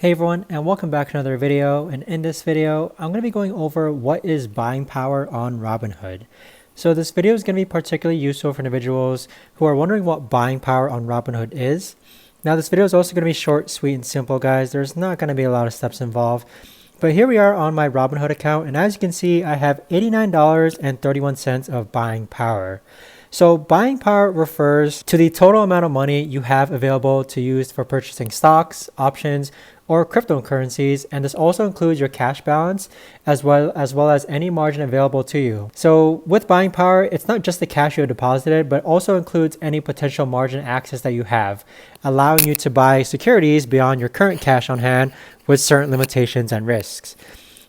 Hey everyone, and welcome back to another video. And in this video, I'm going to be going over what is buying power on Robinhood. So this video is going to be particularly useful for individuals who are wondering what buying power on Robinhood is. Now this video is also going to be short, sweet, and simple, guys. There's not going to be a lot of steps involved. But here we are on my Robinhood account, and as you can see, I have $89.31 of buying power. So buying power refers to the total amount of money you have available to use for purchasing stocks, options, or cryptocurrencies, and this also includes your cash balance as well as any margin available to you. So with buying power, it's not just the cash you have deposited, but also includes any potential margin access that you have, allowing you to buy securities beyond your current cash on hand with certain limitations and risks.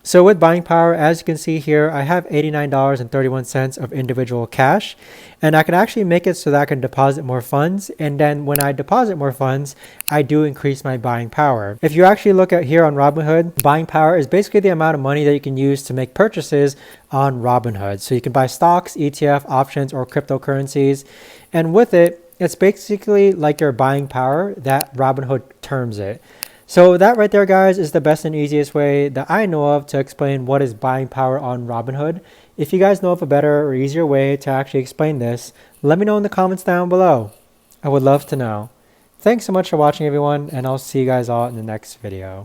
So with buying power, as you can see here, I have $89.31 of individual cash, and I can actually make it so that I can deposit more funds. And then when I deposit more funds, I do increase my buying power. If you actually look at here on Robinhood, buying power is basically the amount of money that you can use to make purchases on Robinhood. So you can buy stocks, ETF, options, or cryptocurrencies. And with it, it's basically like your buying power that Robinhood terms it. So that right there, guys, is the best and easiest way that I know of to explain what is buying power on Robinhood. If you guys know of a better or easier way to actually explain this, let me know in the comments down below. I would love to know. Thanks so much for watching, everyone, and I'll see you guys all in the next video.